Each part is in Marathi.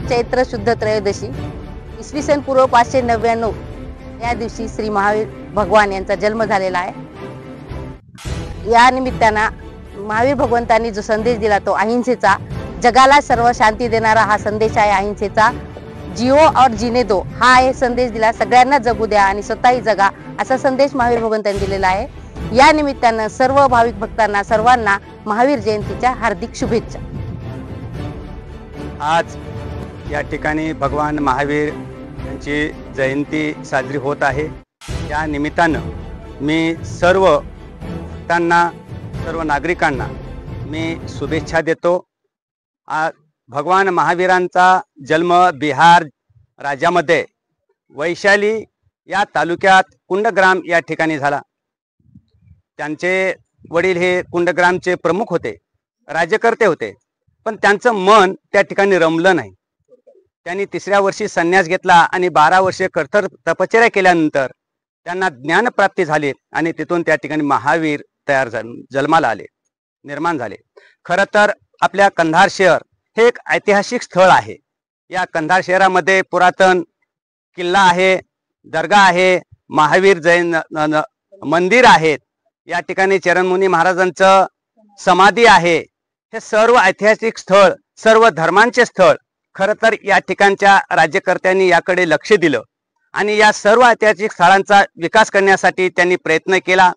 चैत्र शुद्ध त्रयोदशी इसवी सन पूर्व 599 या दिवशी श्री महावीर भगवान यांचा जन्म झालेला आहे। या निमित्तानं महावीर भगवंतांनी जो संदेश दिला तो अहिंसेचा, जगाला सर्व शांती देणारा हा संदेश आहे अहिंसेचा। जिओ और जीने दो हा आहे संदेश दिला, सगळ्यांना जगू द्या आणि स्वतःही जगा असा संदेश महावीर भगवंतांनी दिलेला आहे। या निमित्तानं सर्व भाविक भक्तांना सर्वांना महावीर जयंतीच्या हार्दिक शुभेच्छा। आज या ठिकाणी भगवान महावीर यांची जयंती साजरी होत आहे। या निमित्तानं मी सर्व भक्तांना, सर्व नागरिकांना मी शुभेच्छा देतो। आज भगवान महावीरांचा जन्म बिहार राज्यामध्ये वैशाली या तालुक्यात कुंडग्राम या ठिकाणी झाला। त्यांचे वडील हे कुंडग्रामचे प्रमुख होते, राज्यकर्ते होते, पण त्यांचं मन त्या ठिकाणी रमलं नाही। त्यांनी 3ऱ्या वर्षी संन्यास घेतला आणि 12 वर्षे कठोर तपश्चर्या केल्यानंतर त्यांना ज्ञानप्राप्ती झाली आणि तिथून त्या ठिकाणी महावीर तयार झाले, जन्माला आले, निर्माण झाले। खरं तर आपल्या कंधार शहर हे एक ऐतिहासिक स्थळ आहे। या कंधार शहरामध्ये पुरातन किल्ला आहे, दर्गा आहे, महावीर जैन मंदिर आहेत, या ठिकाणी चरणमुनी महाराजांचं समाधी आहे। हे सर्व ऐतिहासिक स्थळ, सर्व धर्मांचे स्थळ, खरं तर या ठिकाणच्या राज्यकर्त्यांनी याकडे लक्ष दिलं आणि या सर्व ऐतिहासिक स्थळांचा विकास करण्यासाठी त्यांनी प्रयत्न केला।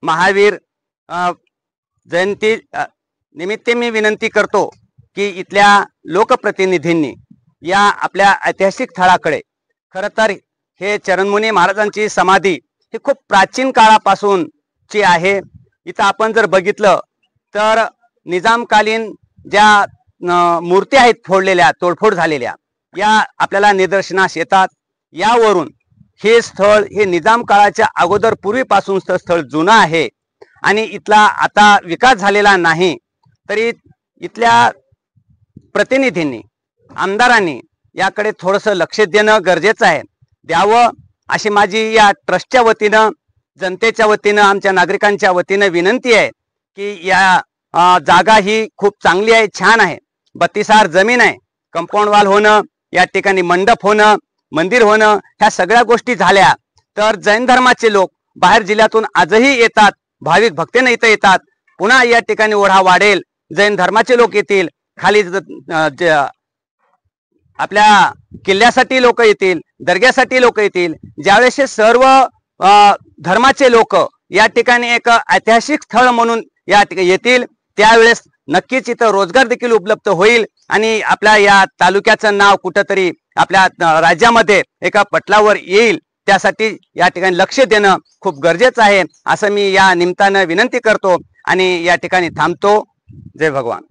महावीर जयंती निमित्त मी विनंती करतो की इथल्या लोकप्रतिनिधींनी या आपल्या ऐतिहासिक स्थळाकडे, खरं तर हे चरणमुनी महाराजांची समाधी ही खूप प्राचीन काळापासूनची आहे। इथं आपण जर बघितलं तर निजामकालीन ज्या मूर्ती आहेत फोडलेल्या, तोडफोड झालेल्या, या आपल्याला निदर्शनास येतात। यावरून हे स्थळ हे निजाम काळाच्या अगोदर पूर्वीपासून स्थळ जुनं आहे आणि इथला आता विकास झालेला नाही। तरी इथल्या प्रतिनिधींनी, आमदारांनी याकडे थोडंसं लक्ष देणं गरजेचं आहे, द्यावं अशी माझी या ट्रस्टच्या वतीनं, जनतेच्या वतीनं, आमच्या नागरिकांच्या वतीनं विनंती आहे की या जागा ही खूप चांगली आहे, छान आहे, 32 जमीन आहे, कंपाऊंड वॉल होणं, या ठिकाणी मंडप होणं, मंदिर होणं, ह्या सगळ्या गोष्टी झाल्या तर जैन धर्माचे लोक बाहेर जिल्ह्यातून आजही येतात, भाविक भक्तांना इथं येतात। पुन्हा या ठिकाणी ओढा वाढेल, जैन धर्माचे लोक येतील, खाली आपल्या किल्ल्यासाठी लोक येतील, दर्ग्यासाठी लोक येतील। ज्यावेळेस हे सर्व धर्माचे लोक या ठिकाणी एक ऐतिहासिक स्थळ म्हणून या ठिकाणी येतील, त्यावेळेस नक्कीच इथं रोजगार देखील उपलब्ध होईल आणि आपल्या या तालुक्याचं नाव कुठंतरी आपल्या राज्यामध्ये एका पटलावर येईल। त्यासाठी या ठिकाणी लक्ष देणं खूप गरजेचं आहे असं मी या निमित्तानं विनंती करतो आणि या ठिकाणी थांबतो। जय भगवान।